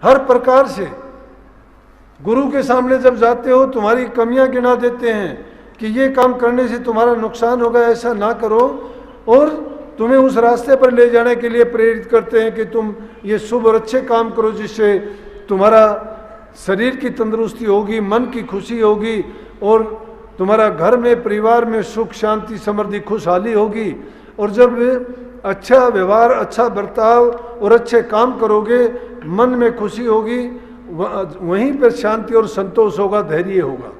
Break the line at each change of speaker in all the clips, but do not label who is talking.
हर प्रकार से। गुरु के सामने जब जाते हो तुम्हारी कमियां गिना देते हैं कि ये काम करने से तुम्हारा नुकसान होगा, ऐसा ना करो, और तुम्हें उस रास्ते पर ले जाने के लिए प्रेरित करते हैं कि तुम ये शुभ और अच्छे काम करो जिससे तुम्हारा शरीर की तंदुरुस्ती होगी, मन की खुशी होगी, और तुम्हारा घर में परिवार में सुख शांति समृद्धि खुशहाली होगी। और जब अच्छा व्यवहार, अच्छा बर्ताव और अच्छे काम करोगे, मन में खुशी होगी, वहीं पर शांति और संतोष होगा, धैर्य होगा।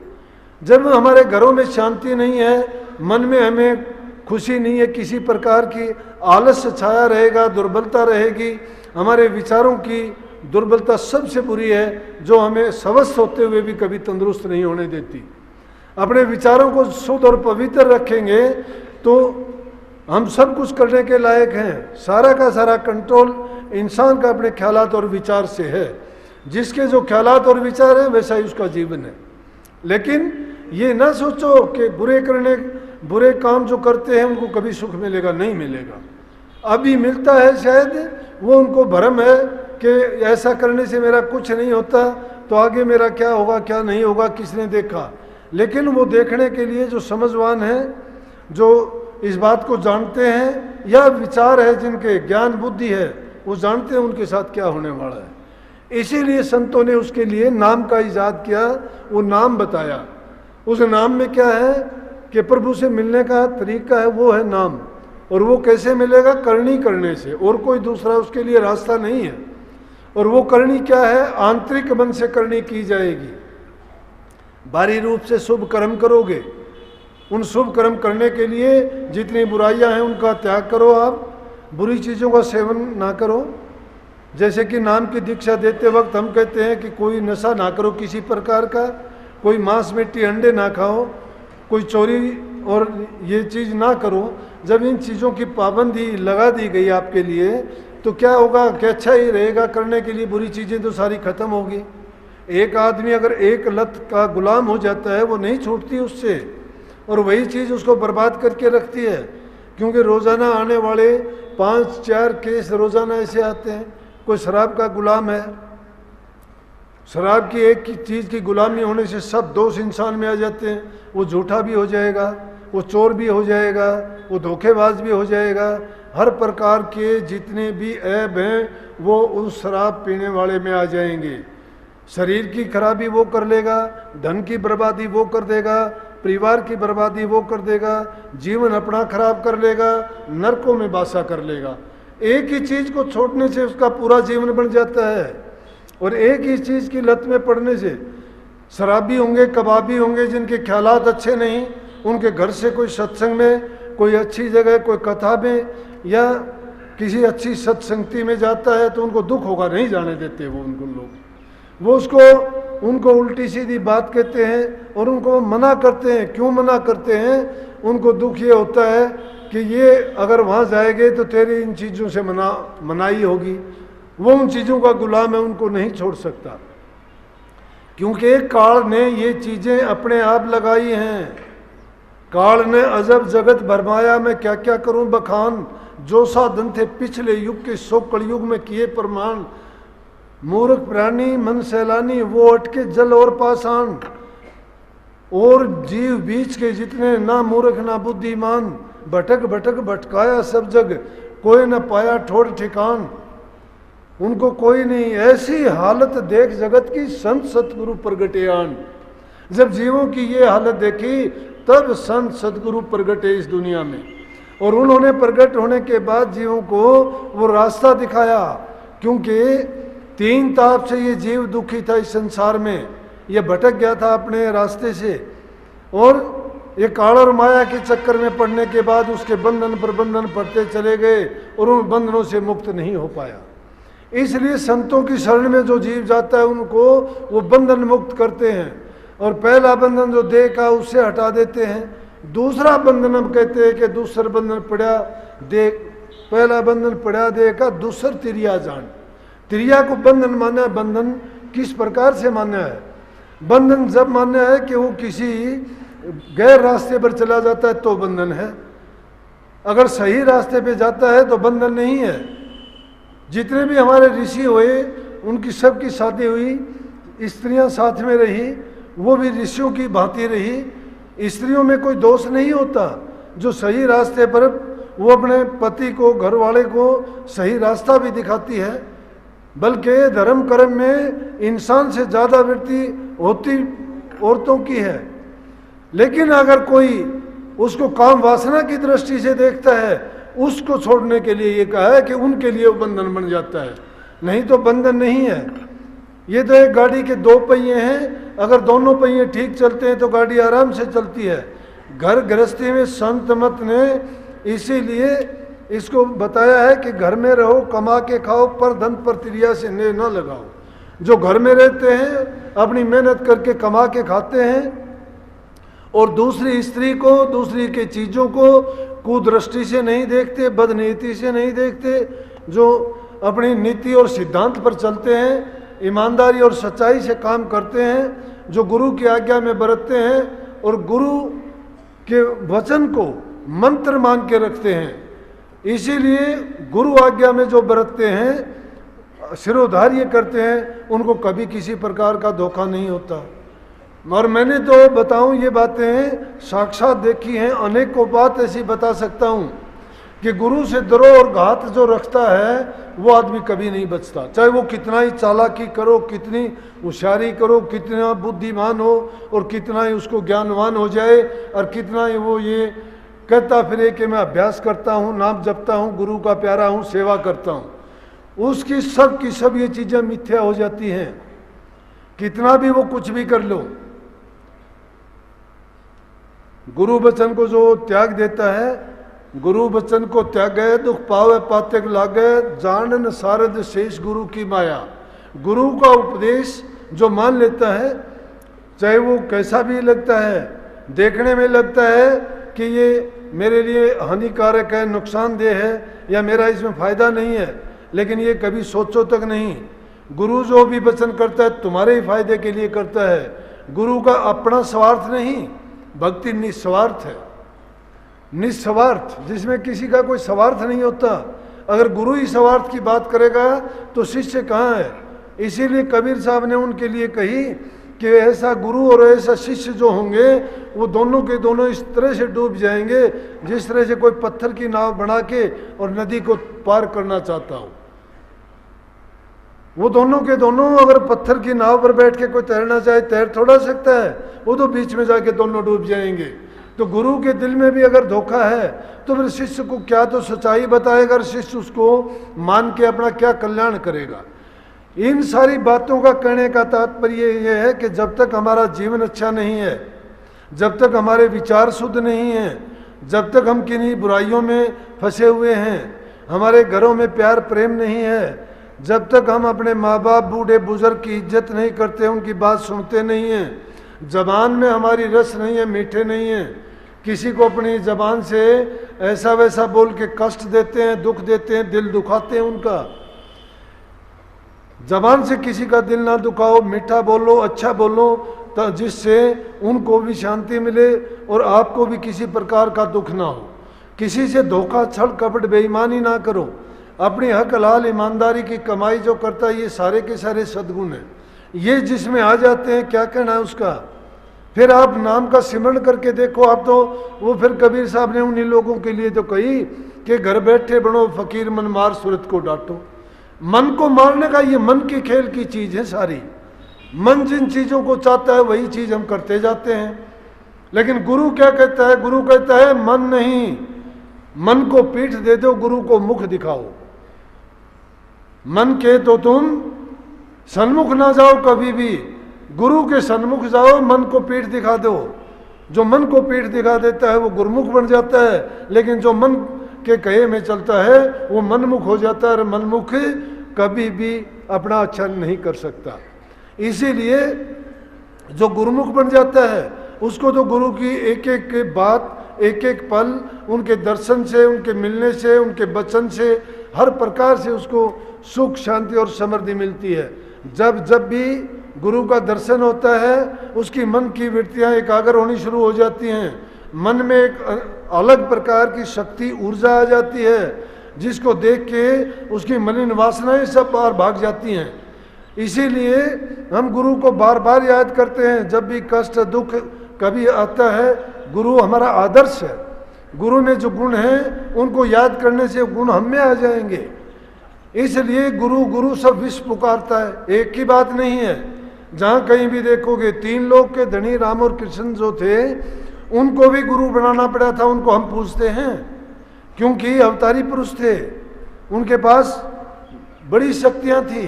जब हमारे घरों में शांति नहीं है, मन में हमें खुशी नहीं है, किसी प्रकार की आलस्य छाया रहेगा, दुर्बलता रहेगी, हमारे विचारों की दुर्बलता सबसे बुरी है जो हमें स्वस्थ होते हुए भी कभी तंदुरुस्त नहीं होने देती। अपने विचारों को शुद्ध और पवित्र रखेंगे तो हम सब कुछ करने के लायक हैं। सारा का सारा कंट्रोल इंसान का अपने ख्यालात और विचार से है। जिसके जो ख्यालात और विचार हैं वैसा ही उसका जीवन है। लेकिन ये ना सोचो कि बुरे काम जो करते हैं उनको कभी सुख मिलेगा, नहीं मिलेगा। अभी मिलता है शायद, वो उनको भ्रम है कि ऐसा करने से मेरा कुछ नहीं होता, तो आगे मेरा क्या होगा क्या नहीं होगा किसने देखा। लेकिन वो देखने के लिए जो समझवान हैं, जो इस बात को जानते हैं, या विचार है जिनके ज्ञान बुद्धि है, वो जानते हैं उनके साथ क्या होने वाला है। इसीलिए संतों ने उसके लिए नाम का इजाद किया, वो नाम बताया। उस नाम में क्या है कि प्रभु से मिलने का तरीका है, वो है नाम। और वो कैसे मिलेगा? करनी करने से, और कोई दूसरा उसके लिए रास्ता नहीं है। और वो करनी क्या है? आंतरिक मन से करनी की जाएगी। बाहरी रूप से शुभ कर्म करोगे, उन शुभ कर्म करने के लिए जितनी बुराइयां हैं उनका त्याग करो। आप बुरी चीज़ों का सेवन ना करो। जैसे कि नाम की दीक्षा देते वक्त हम कहते हैं कि कोई नशा ना करो किसी प्रकार का, कोई मांस मिट्टी अंडे ना खाओ, कोई चोरी और ये चीज़ ना करो। जब इन चीज़ों की पाबंदी लगा दी गई आपके लिए तो क्या होगा कि अच्छा ही रहेगा करने के लिए, बुरी चीज़ें तो सारी खत्म होगी। एक आदमी अगर एक लत का गुलाम हो जाता है वो नहीं छूटती उससे, और वही चीज़ उसको बर्बाद करके रखती है। क्योंकि रोज़ाना आने वाले 5-4 केस रोज़ाना ऐसे आते हैं। कोई शराब का गुलाम है, शराब की एक चीज़ की गुलामी होने से सब दोष इंसान में आ जाते हैं। वो झूठा भी हो जाएगा, वो चोर भी हो जाएगा, वो धोखेबाज भी हो जाएगा। हर प्रकार के जितने भी ऐब हैं वो उस शराब पीने वाले में आ जाएंगे। शरीर की खराबी वो कर लेगा, धन की बर्बादी वो कर देगा, परिवार की बर्बादी वो कर देगा, जीवन अपना खराब कर लेगा, नरकों में बासा कर लेगा। एक ही चीज़ को छोड़ने से उसका पूरा जीवन बन जाता है। और एक ही चीज़ की लत में पड़ने से शराबी होंगे, कबाबी होंगे, जिनके ख्यालात अच्छे नहीं, उनके घर से कोई सत्संग में, कोई अच्छी जगह, कोई कथा में या किसी अच्छी सत्संगति में जाता है तो उनको दुख होगा, नहीं जाने देते वो उनको लोग। वो उनको उल्टी सीधी बात कहते हैं और उनको मना करते हैं। क्यों मना करते हैं? उनको दुख ये होता है कि ये अगर वहाँ जाएंगे तो तेरी इन चीज़ों से मनाही होगी। वो उन चीज़ों का गुलाम है, उनको नहीं छोड़ सकता। क्योंकि काल ने ये चीज़ें अपने आप लगाई हैं। काल ने अजब जगत भरमाया, मैं क्या क्या करूं बखान। जो साधन थे पिछले युग के सो कलयुग में किए प्रमाण। मूर्ख प्राणी मन सैलानी वो अटके जल और पाषाण। और जीव बीच के जितने ना मूर्ख ना बुद्धिमान। भटक भटक भटकाया सब जग, कोई न पाया ठोर ठिकान। उनको कोई नहीं, ऐसी हालत देख जगत की संत सतगुरु प्रगटे आन। जब जीवों की ये हालत देखी तब संत सतगुरु प्रगटे इस दुनिया में। और उन्होंने प्रकट होने के बाद जीवों को वो रास्ता दिखाया। क्योंकि 3 ताप से ये जीव दुखी था इस संसार में, ये भटक गया था अपने रास्ते से। और ये काल और माया के चक्कर में पड़ने के बाद उसके बंधन पर बंधन पड़ते चले गए और उन बंधनों से मुक्त नहीं हो पाया। इसलिए संतों की शरण में जो जीव जाता है उनको वो बंधन मुक्त करते हैं। और पहला बंधन जो देह का उससे हटा देते हैं। दूसरा बंधन हम कहते हैं कि दूसरा बंधन पड़ा देह, पहला बंधन पड़ा देह का, दूसर तिरिया जान। तिरिया को बंधन माना है। बंधन किस प्रकार से माना है? बंधन जब माना है कि वो किसी गैर रास्ते पर चला जाता है तो बंधन है। अगर सही रास्ते पे जाता है तो बंधन नहीं है। जितने भी हमारे ऋषि हुए उनकी सबकी शादी हुई, स्त्रियां साथ में रही, वो भी ऋषियों की भांति रही। स्त्रियों में कोई दोष नहीं होता, जो सही रास्ते पर वो अपने पति को, घर वाले को सही रास्ता भी दिखाती है। बल्कि धर्म कर्म में इंसान से ज़्यादा वृत्ति होती औरतों की है। लेकिन अगर कोई उसको काम वासना की दृष्टि से देखता है, उसको छोड़ने के लिए ये कहा है कि उनके लिए वो बंधन बन जाता है, नहीं तो बंधन नहीं है। ये तो एक गाड़ी के दो पहिए हैं, अगर दोनों पहिए ठीक चलते हैं तो गाड़ी आराम से चलती है। घर गृहस्थी में संत मत ने इसीलिए इसको बताया है कि घर में रहो, कमा के खाओ, पर धन पर तिरिया से ने न लगाओ। जो घर में रहते हैं, अपनी मेहनत करके कमा के खाते हैं, और दूसरी स्त्री को, दूसरी के चीज़ों को कुदृष्टि से नहीं देखते, बदनीति से नहीं देखते, जो अपनी नीति और सिद्धांत पर चलते हैं, ईमानदारी और सच्चाई से काम करते हैं, जो गुरु की आज्ञा में बरतते हैं और गुरु के वचन को मंत्र मान के रखते हैं। इसीलिए गुरु आज्ञा में जो बरतते हैं, सिरोधार्य करते हैं, उनको कभी किसी प्रकार का धोखा नहीं होता। और मैंने तो बताऊं, ये बातें साक्षात देखी हैं, अनेकों बात ऐसी बता सकता हूं कि गुरु से द्रोह और घात जो रखता है वो आदमी कभी नहीं बचता। चाहे वो कितना ही चालाकी करो, कितनी होशियारी करो, कितना बुद्धिमान हो और कितना ही उसको ज्ञानवान हो जाए, और कितना ही वो ये कहता फिरे कि मैं अभ्यास करता हूँ, नाम जपता हूँ, गुरु का प्यारा हूँ, सेवा करता हूँ, उसकी सब की सब ये चीज़ें मिथ्या हो जाती हैं। कितना भी वो कुछ भी कर लो, गुरु वचन को जो त्याग देता है, गुरु वचन को त्यागे दुख पावे पाते लागे, जानन सारद शेष गुरु की माया। गुरु का उपदेश जो मान लेता है, चाहे वो कैसा भी लगता है, देखने में लगता है कि ये मेरे लिए हानिकारक है, नुकसानदेह है, या मेरा इसमें फायदा नहीं है, लेकिन ये कभी सोचो तक नहीं। गुरु जो भी वचन करता है तुम्हारे ही फायदे के लिए करता है। गुरु का अपना स्वार्थ नहीं, भक्ति निस्वार्थ है, निस्वार्थ, जिसमें किसी का कोई स्वार्थ नहीं होता। अगर गुरु ही स्वार्थ की बात करेगा तो शिष्य कहाँ है? इसीलिए कबीर साहब ने उनके लिए कही कि ऐसा गुरु और ऐसा शिष्य जो होंगे, वो दोनों के दोनों इस तरह से डूब जाएंगे जिस तरह से कोई पत्थर की नाव बना के और नदी को पार करना चाहता हो। वो दोनों के दोनों अगर पत्थर की नाव पर बैठ के कोई तैरना चाहे, तैर थोड़ा सकता है, वो तो बीच में जाके दोनों डूब जाएंगे। तो गुरु के दिल में भी अगर धोखा है तो फिर शिष्य को क्या तो सच्चाई बताएगा, और शिष्य उसको मान के अपना क्या कल्याण करेगा। इन सारी बातों का कहने का तात्पर्य यह है कि जब तक हमारा जीवन अच्छा नहीं है, जब तक हमारे विचार शुद्ध नहीं हैं, जब तक हम किन्हीं बुराइयों में फंसे हुए हैं, हमारे घरों में प्यार प्रेम नहीं है, जब तक हम अपने माँ बाप बूढ़े बुजुर्ग की इज्जत नहीं करते, उनकी बात सुनते नहीं हैं, जबान में हमारी रस नहीं है, मीठे नहीं है, किसी को अपनी जबान से ऐसा वैसा बोल के कष्ट देते हैं, दुख देते हैं, दिल दुखाते हैं उनका। जबान से किसी का दिल ना दुखाओ, मीठा बोलो, अच्छा बोलो, तो जिससे उनको भी शांति मिले और आपको भी किसी प्रकार का दुख ना हो। किसी से धोखा, छल कपट, बेईमानी ना करो। अपनी हक हलाल ईमानदारी की कमाई जो करता है, ये सारे के सारे सद्गुण हैं। ये जिसमें आ जाते हैं, क्या कहना है उसका। फिर आप नाम का सिमरण करके देखो, आप तो वो फिर कबीर साहब ने उन्हीं लोगों के लिए तो कही कि घर बैठे बनो फकीर, मन मार सूरत को डांटो। मन को मारने का ये मन की खेल की चीज है सारी। मन जिन चीजों को चाहता है वही चीज हम करते जाते हैं। लेकिन गुरु क्या कहता है? गुरु कहता है मन नहीं, मन को पीठ दे दो, गुरु को मुख दिखाओ। मन के तो तुम सन्मुख ना जाओ कभी भी, गुरु के सन्मुख जाओ, मन को पीठ दिखा दो। जो मन को पीठ दिखा देता है वो गुरुमुख बन जाता है, लेकिन जो मन के कहे में चलता है वो मनमुख हो जाता है, और मनमुख कभी भी अपना अच्छा नहीं कर सकता। इसीलिए जो गुरुमुख बन जाता है उसको तो गुरु की एक एक बात, एक एक पल, उनके दर्शन से, उनके मिलने से, उनके वचन से, हर प्रकार से उसको सुख, शांति और समृद्धि मिलती है। जब जब भी गुरु का दर्शन होता है उसकी मन की वृत्तियां एकाग्र होनी शुरू हो जाती हैं। मन में एक अलग प्रकार की शक्ति, ऊर्जा आ जाती है, जिसको देख के उसकी मलिन वासनाएं सब बाहर भाग जाती हैं। इसीलिए हम गुरु को बार बार याद करते हैं। जब भी कष्ट दुख कभी आता है, गुरु हमारा आदर्श है। गुरु में जो गुण हैं उनको याद करने से गुण हम में आ जाएंगे। इसलिए गुरु गुरु सब विश्व पुकारता है, एक ही बात नहीं है। जहाँ कहीं भी देखोगे, 3 लोक के धनी राम और कृष्ण जो थे उनको भी गुरु बनाना पड़ा था। उनको हम पूछते हैं क्योंकि अवतारी पुरुष थे, उनके पास बड़ी शक्तियां थी।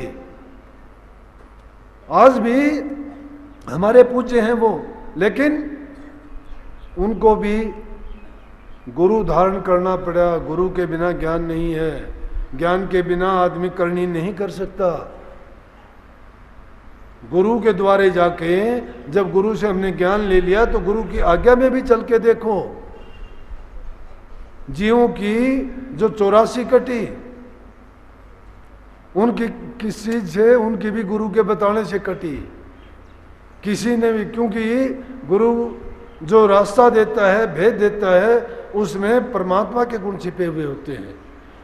आज भी हमारे पूज्य हैं वो, लेकिन उनको भी गुरु धारण करना पड़ा। गुरु के बिना ज्ञान नहीं है, ज्ञान के बिना आदमी करनी नहीं कर सकता। गुरु के द्वारे जाके जब गुरु से हमने ज्ञान ले लिया तो गुरु की आज्ञा में भी चल के देखो। जीवों की जो 84 कटी, उनकी किस चीज से? उनकी भी गुरु के बताने से कटी। किसी ने भी, क्योंकि गुरु जो रास्ता देता है, भेद देता है, उसमें परमात्मा के गुण छिपे हुए होते हैं।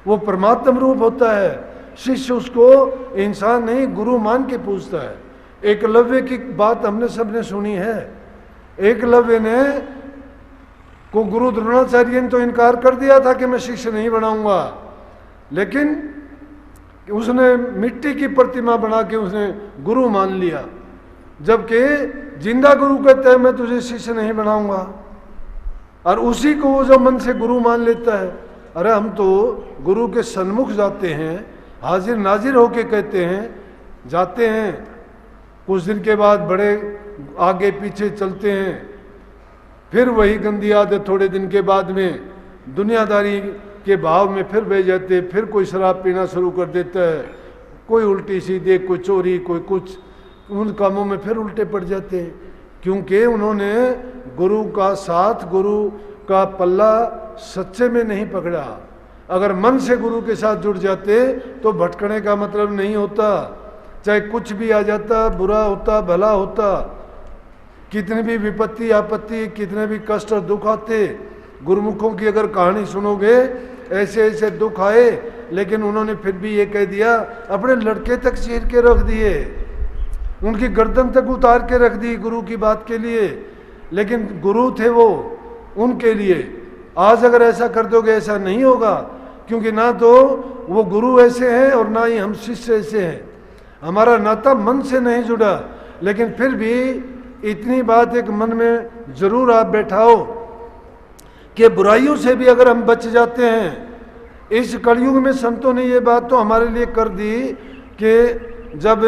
वो परमात्म रूप होता है। शिष्य उसको इंसान नहीं गुरु मान के पूछता है। एकलव्य की बात हमने सबने सुनी है। एकलव्य ने को गुरु द्रोणाचार्य ने तो इनकार कर दिया था कि मैं शिष्य नहीं बनाऊंगा, लेकिन उसने मिट्टी की प्रतिमा बना के उसने गुरु मान लिया। जबकि जिंदा गुरु कहता है मैं तुझे शिष्य नहीं बनाऊंगा, और उसी को वो जो मन से गुरु मान लेता है। अरे हम तो गुरु के सन्मुख जाते हैं, हाजिर नाजिर होके कहते हैं, जाते हैं, कुछ दिन के बाद बड़े आगे पीछे चलते हैं, फिर वही गंदी आदत थोड़े दिन के बाद में दुनियादारी के भाव में फिर बह जाते, फिर कोई शराब पीना शुरू कर देता है, कोई उल्टी सीधे, कोई चोरी, कोई कुछ, उन कामों में फिर उल्टे पड़ जाते हैं। क्योंकि उन्होंने गुरु का साथ, गुरु का पल्ला सच्चे में नहीं पकड़ा। अगर मन से गुरु के साथ जुड़ जाते तो भटकने का मतलब नहीं होता। चाहे कुछ भी आ जाता, बुरा होता, भला होता, कितनी भी विपत्ति आपत्ति, कितने भी कष्ट और दुख आते, गुरुमुखों की अगर कहानी सुनोगे, ऐसे ऐसे दुख आए, लेकिन उन्होंने फिर भी ये कह दिया, अपने लड़के तक चीर के रख दिए, उनकी गर्दन तक उतार के रख दी गुरु की बात के लिए। लेकिन गुरु थे वो उनके लिए। आज अगर ऐसा कर दोगे, ऐसा नहीं होगा, क्योंकि ना तो वो गुरु ऐसे हैं और ना ही हम शिष्य ऐसे हैं। हमारा नाता मन से नहीं जुड़ा। लेकिन फिर भी इतनी बात एक मन में जरूर आप बैठाओ कि बुराइयों से भी अगर हम बच जाते हैं। इस कलयुग में संतों ने ये बात तो हमारे लिए कर दी कि जब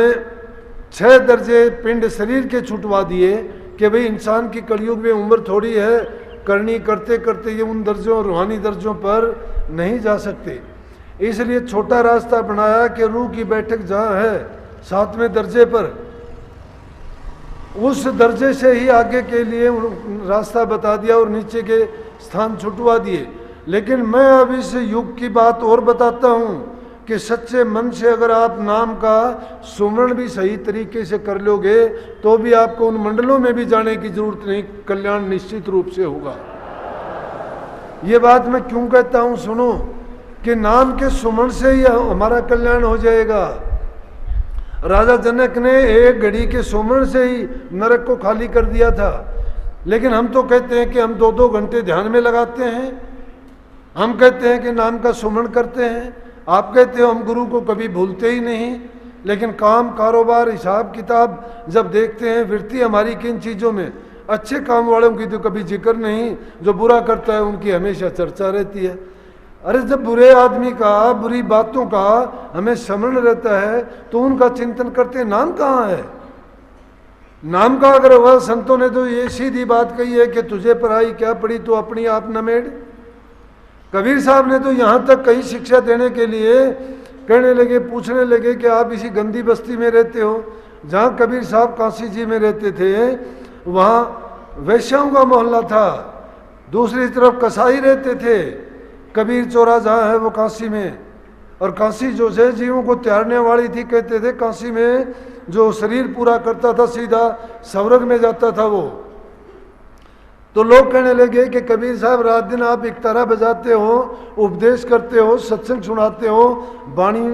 6 दर्जे पिंड शरीर के छुटवा दिए कि भाई इंसान की कलयुग में उम्र थोड़ी है, करनी करते करते ये उन दर्जों, रूहानी दर्जों पर नहीं जा सकते। इसलिए छोटा रास्ता बनाया कि रूह की बैठक जहाँ है 7वें दर्जे पर, उस दर्जे से ही आगे के लिए रास्ता बता दिया और नीचे के स्थान छुटवा दिए। लेकिन मैं अब इस युग की बात और बताता हूँ कि सच्चे मन से अगर आप नाम का सुमरण भी सही तरीके से कर लोगे तो भी आपको उन मंडलों में भी जाने की जरूरत नहीं, कल्याण निश्चित रूप से होगा। ये बात मैं क्यों कहता हूँ, सुनो, कि नाम के सुमरण से ही हमारा कल्याण हो जाएगा। राजा जनक ने एक घड़ी के सुमरण से ही नरक को खाली कर दिया था। लेकिन हम तो कहते हैं कि हम 2-2 घंटे ध्यान में लगाते हैं, हम कहते हैं कि नाम का सुमरण करते हैं, आप कहते हो हम गुरु को कभी भूलते ही नहीं। लेकिन काम, कारोबार, हिसाब किताब जब देखते हैं, वृत्ति हमारी किन चीज़ों में, अच्छे काम वालों की तो कभी जिक्र नहीं, जो बुरा करता है उनकी हमेशा चर्चा रहती है। अरे जब बुरे आदमी का, बुरी बातों का हमें स्मरण रहता है तो उनका चिंतन करते, नाम कहाँ है? नाम का अगर वह, संतों ने तो ये सीधी बात कही है कि तुझे पराई क्या पड़ी तो अपनी आप न मेड़। कबीर साहब ने तो यहाँ तक कई शिक्षा देने के लिए कहने लगे, पूछने लगे कि आप इसी गंदी बस्ती में रहते हो। जहाँ कबीर साहब काशी जी में रहते थे वहाँ वैश्याओं का मोहल्ला था, दूसरी तरफ कसाई रहते थे। कबीर चौरा जहाँ है वो काशी में, और काशी जो है जीवों को त्यारने वाली थी। कहते थे काशी में जो शरीर पूरा करता था सीधा स्वर्ग में जाता था वो। तो लोग कहने लगे कि कबीर साहब रात दिन आप इकतारा बजाते हो, उपदेश करते हो, सत्संग सुनाते हो, वाणी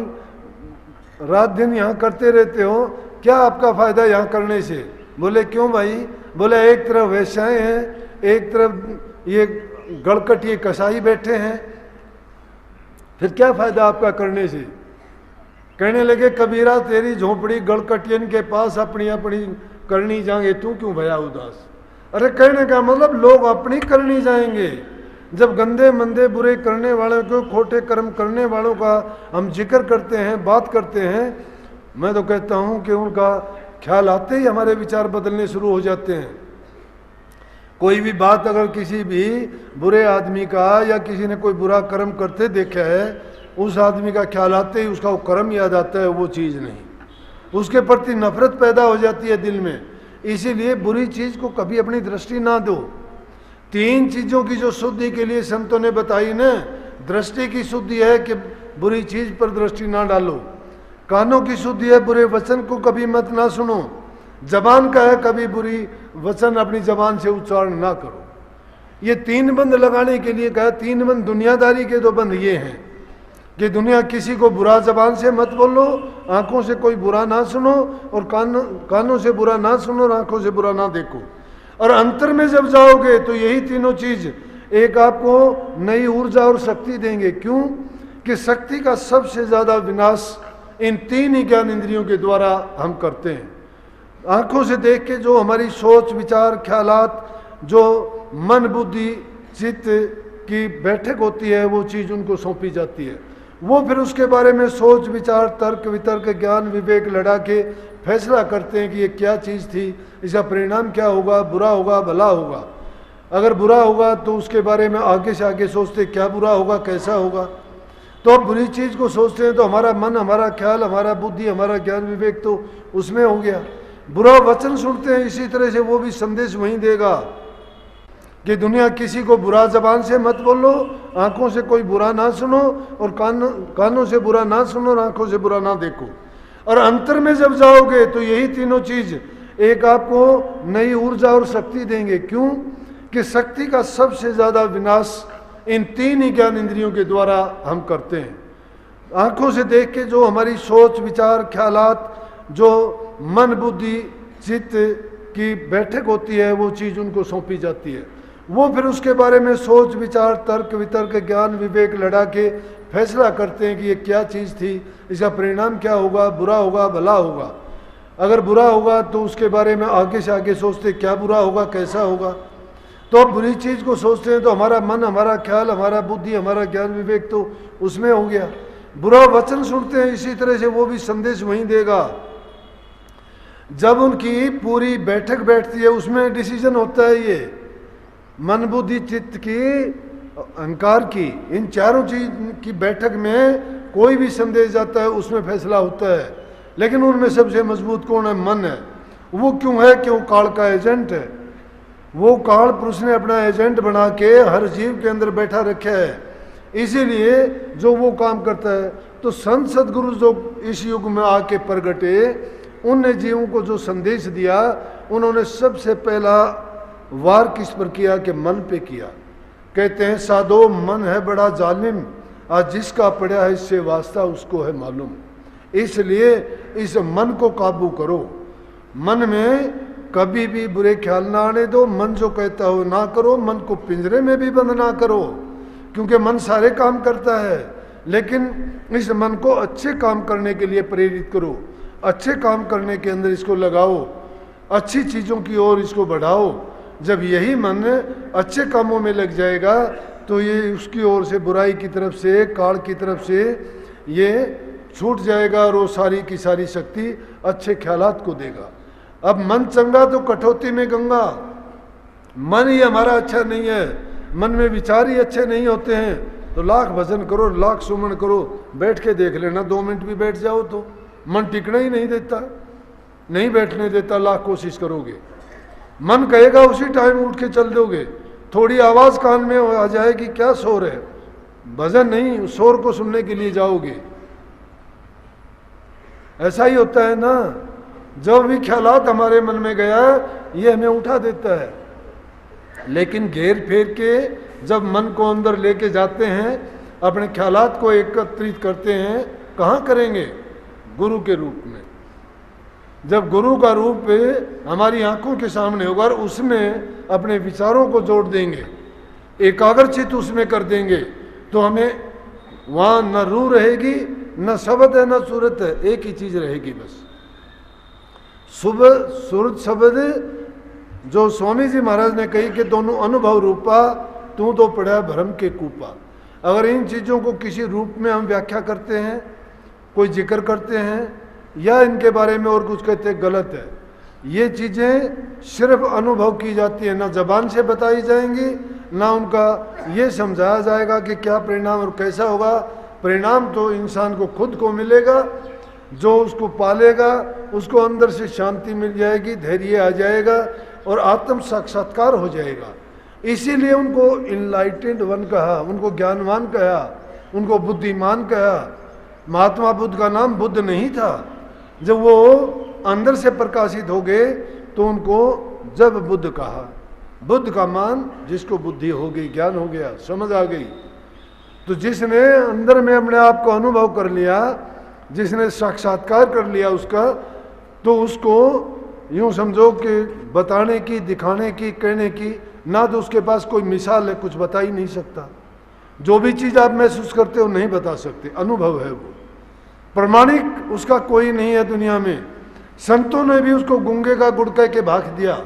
रात दिन यहाँ करते रहते हो, क्या आपका फायदा यहाँ करने से? बोले क्यों भाई? बोले एक तरफ वैश्याएं हैं, एक तरफ ये गड़कटिए कसाई बैठे हैं, फिर क्या फायदा आपका करने से? कहने लगे कबीरा तेरी झोपड़ी गड़कटियन के पास अपनी अपनी करनी जाएंगे, तू क्यों भया उदास? अरे कहने का मतलब लोग अपनी करनी जाएंगे। जब गंदे मंदे बुरे करने वालों को, खोटे कर्म करने वालों का हम जिक्र करते हैं, बात करते हैं, मैं तो कहता हूं कि उनका ख्याल आते ही हमारे विचार बदलने शुरू हो जाते हैं। कोई भी बात अगर किसी भी बुरे आदमी का या किसी ने कोई बुरा कर्म करते देखा है, उस आदमी का ख्याल आते ही उसका वो कर्म याद आता है, वो चीज़ नहीं, उसके प्रति नफरत पैदा हो जाती है दिल में। इसीलिए बुरी चीज़ को कभी अपनी दृष्टि ना दो। 3 चीज़ों की जो शुद्धि के लिए संतों ने बताई ना, दृष्टि की शुद्धि है कि बुरी चीज़ पर दृष्टि ना डालो, कानों की शुद्धि है बुरे वचन को कभी मत ना सुनो, जबान का है कभी बुरी वचन अपनी जबान से उच्चारण ना करो। ये 3 बंद लगाने के लिए कहा। 3 बंद दुनियादारी के 2 बंद ये हैं कि दुनिया किसी को बुरा जबान से मत बोलो, आंखों से कोई बुरा ना सुनो, और कानों से बुरा ना सुनो और आंखों से बुरा ना देखो। और अंतर में जब जाओगे तो यही तीनों चीज एक आपको नई ऊर्जा और शक्ति देंगे। क्यों? कि शक्ति का सबसे ज्यादा विनाश इन 3 ही ज्ञान इंद्रियों के द्वारा हम करते हैं। आंखों से देख के जो हमारी सोच विचार ख्यालात, जो मन बुद्धि चित्त की बैठक होती है, वो चीज़ उनको सौंपी जाती है। वो फिर उसके बारे में सोच विचार तर्क वितर्क ज्ञान विवेक लड़ा के फैसला करते हैं कि ये क्या चीज़ थी, इसका परिणाम क्या होगा, बुरा होगा भला होगा। अगर बुरा होगा तो उसके बारे में आगे से आगे सोचते क्या बुरा होगा कैसा होगा। तो अब बुरी चीज़ को सोचते हैं तो हमारा मन, हमारा ख्याल, हमारा बुद्धि, हमारा ज्ञान विवेक तो उसमें हो गया। बुरा वचन सुनते हैं, इसी तरह से वो भी संदेश वहीं देगा कि दुनिया किसी को बुरा जबान से मत बोलो, आंखों से कोई बुरा ना सुनो और कानों से बुरा ना सुनो और आंखों से बुरा ना देखो। और अंतर में जब जाओगे तो यही तीनों चीज एक आपको नई ऊर्जा और शक्ति देंगे। क्यों? कि शक्ति का सबसे ज्यादा विनाश इन 3 ही ज्ञान इंद्रियों के द्वारा हम करते हैं। आंखों से देख के जो हमारी सोच विचार ख्यालात, जो मन बुद्धि चित्त की बैठक होती है, वो चीज़ उनको सौंपी जाती है। वो फिर उसके बारे में सोच विचार तर्क वितर्क ज्ञान विवेक लड़ा के फैसला करते हैं कि ये क्या चीज़ थी, इसका परिणाम क्या होगा, बुरा होगा भला होगा। अगर बुरा होगा तो उसके बारे में आगे से आगे सोचते क्या बुरा होगा कैसा होगा। तो अब बुरी चीज़ को सोचते हैं तो हमारा मन, हमारा ख्याल, हमारा बुद्धि, हमारा ज्ञान विवेक तो उसमें हो गया। बुरा वचन सुनते हैं, इसी तरह से वो भी संदेश वहीं देगा। जब उनकी पूरी बैठक बैठती है उसमें डिसीजन होता है, ये मन बुद्धि चित्त की अहंकार की, इन 4 चीज की बैठक में कोई भी संदेश जाता है उसमें फैसला होता है। लेकिन उनमें सबसे मजबूत कौन है? मन है। वो क्यों है? क्यों? काल का एजेंट है। वो काल पुरुष ने अपना एजेंट बना के हर जीव के अंदर बैठा रखा है, इसीलिए जो वो काम करता है। तो संत सदगुरु जो इस युग में आके प्रगटे, उनने जीवों को जो संदेश दिया, उन्होंने सबसे पहला वार किस पर किया? कि मन पे किया। कहते हैं साधो मन है बड़ा जालिम, आज जिसका पड़ा है इससे वास्ता उसको है मालूम। इसलिए इस मन को काबू करो, मन में कभी भी बुरे ख्याल ना आने दो, मन जो कहता हो ना करो, मन को पिंजरे में भी बंद ना करो, क्योंकि मन सारे काम करता है। लेकिन इस मन को अच्छे काम करने के लिए प्रेरित करो, अच्छे काम करने के अंदर इसको लगाओ, अच्छी चीज़ों की ओर इसको बढ़ाओ। जब यही मन अच्छे कामों में लग जाएगा तो ये उसकी ओर से बुराई की तरफ से, काल की तरफ से ये छूट जाएगा और वो सारी की सारी शक्ति अच्छे ख्यालात को देगा। अब मन चंगा तो कठौती में गंगा। मन ही हमारा अच्छा नहीं है, मन में विचार ही अच्छे नहीं होते हैं, तो लाख भजन करो, लाख सुमन करो, बैठ के देख लेना, 2 मिनट भी बैठ जाओ तो मन टिकना ही नहीं देता, नहीं बैठने देता। लाख कोशिश करोगे, मन कहेगा उसी टाइम उठ के चल दोगे। थोड़ी आवाज़ कान में आ जाएगी, क्या शोर है, भजन नहीं, शोर को सुनने के लिए जाओगे। ऐसा ही होता है ना, जब भी ख्यालात हमारे मन में गया ये हमें उठा देता है। लेकिन घेर फेर के जब मन को अंदर लेके जाते हैं, अपने ख्यालात को एकत्रित करते हैं, कहाँ करेंगे? गुरु के रूप में। जब गुरु का रूप हमारी आंखों के सामने होगा और उसमें अपने विचारों को जोड़ देंगे, एकाग्रचित उसमें कर देंगे, तो हमें वहाँ न रूह रहेगी, न शब्द है, न सूरत है, एक ही चीज रहेगी बस, सुबह सूरत शब्द। जो स्वामी जी महाराज ने कही कि दोनों अनुभव रूपा, तू तो पड़ा भ्रम के कूपा। अगर इन चीज़ों को किसी रूप में हम व्याख्या करते हैं, कोई जिक्र करते हैं या इनके बारे में और कुछ कहते हैं, गलत है। ये चीज़ें सिर्फ अनुभव की जाती है, ना जबान से बताई जाएंगी, ना उनका ये समझाया जाएगा कि क्या परिणाम और कैसा होगा। परिणाम तो इंसान को खुद को मिलेगा, जो उसको पालेगा उसको अंदर से शांति मिल जाएगी, धैर्य आ जाएगा और आत्म साक्षात्कार हो जाएगा। इसीलिए उनको इनलाइटेंड वन कहा, उनको ज्ञानवान कहा, उनको बुद्धिमान कहा। महात्मा बुद्ध का नाम बुद्ध नहीं था। जब वो अंदर से प्रकाशित हो गए तो उनको जब बुद्ध कहा। बुद्ध का मान जिसको बुद्धि हो गई, ज्ञान हो गया, समझ आ गई। तो जिसने अंदर में अपने आप को अनुभव कर लिया, जिसने साक्षात्कार कर लिया उसका, तो उसको यूँ समझो कि बताने की, दिखाने की, कहने की ना तो उसके पास कोई मिसाल है, कुछ बता ही नहीं सकता। जो भी चीज़ आप महसूस करते हो नहीं बता सकते, अनुभव है वो, प्रमाणिक उसका कोई नहीं है दुनिया में। संतों ने भी उसको गूंगे का गुड़ कह के भाग दिया।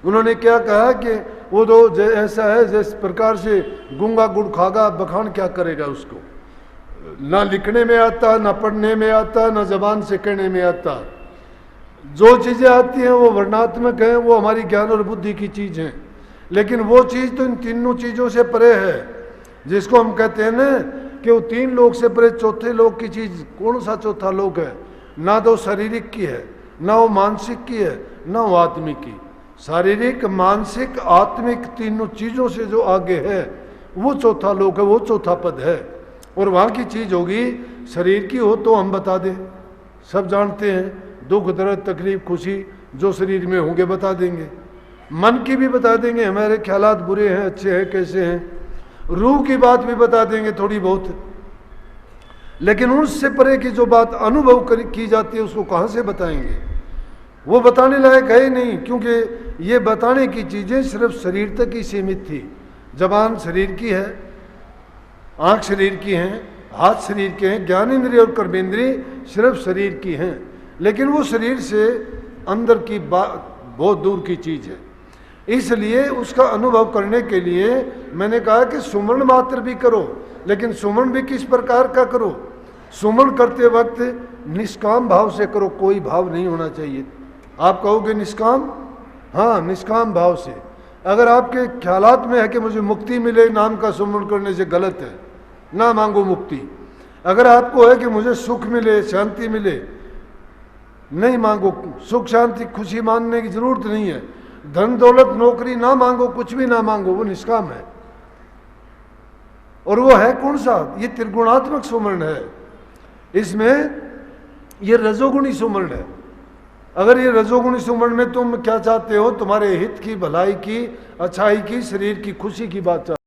उन्होंने क्या कहा कि वो तो ऐसा है जिस प्रकार से गूंगा गुड़ खागा, बखान क्या करेगा उसको, ना लिखने में आता, ना पढ़ने में आता, ना जबान से कहने में आता। जो चीज़ें आती हैं वो वर्णात्मक हैं, वो हमारी ज्ञान और बुद्धि की चीज़ हैं। लेकिन वो चीज़ तो इन तीनों चीज़ों से परे है, जिसको हम कहते हैं ना कि वो तीन लोग से परे चौथे लोग की चीज़। कौन सा चौथा लोग है? ना तो शारीरिक की है, ना वो मानसिक की है, ना वो आत्मिक की। शारीरिक, मानसिक, आत्मिक तीनों चीज़ों से जो आगे है वो चौथा लोक है, वो चौथा पद है। और वहाँ की चीज़ होगी, शरीर की हो तो हम बता दें, सब जानते हैं, दुख, दर्द, तकलीफ, खुशी जो शरीर में होंगे बता देंगे। मन की भी बता देंगे, हमारे ख्यालात बुरे हैं, अच्छे हैं, कैसे हैं। रूह की बात भी बता देंगे थोड़ी बहुत। लेकिन उससे परे की जो बात अनुभव की जाती है उसको कहाँ से बताएंगे? वो बताने लायक है ही नहीं, क्योंकि ये बताने की चीज़ें सिर्फ शरीर तक ही सीमित थी। जबान शरीर की है, आँख शरीर की हैं, हाथ शरीर के हैं, ज्ञानेंद्रिय और कर्मेंद्रिय सिर्फ शरीर की हैं। लेकिन वो शरीर से अंदर की बात बहुत दूर की चीज़ है। इसलिए उसका अनुभव करने के लिए मैंने कहा कि सुमरण मात्र भी करो, लेकिन सुमरण भी किस प्रकार का करो? सुमरण करते वक्त निष्काम भाव से करो, कोई भाव नहीं होना चाहिए। आप कहोगे निष्काम? हाँ, निष्काम भाव से। अगर आपके ख्यालात में है कि मुझे मुक्ति मिले नाम का सुमरण करने से, गलत है, ना मांगो मुक्ति। अगर आपको है कि मुझे सुख मिले, शांति मिले, नहीं मांगो। सुख, शांति, खुशी मांगने की जरूरत नहीं है। धन, दौलत, नौकरी ना मांगो, कुछ भी ना मांगो, वो निष्काम है। और वो है कौन सा? ये त्रिगुणात्मक सुमरण है। इसमें ये रजोगुणी सुमरण है। अगर ये रजोगुणी सुमरण में तुम क्या चाहते हो? तुम्हारे हित की, भलाई की, अच्छाई की, शरीर की खुशी की बात चाहते हो।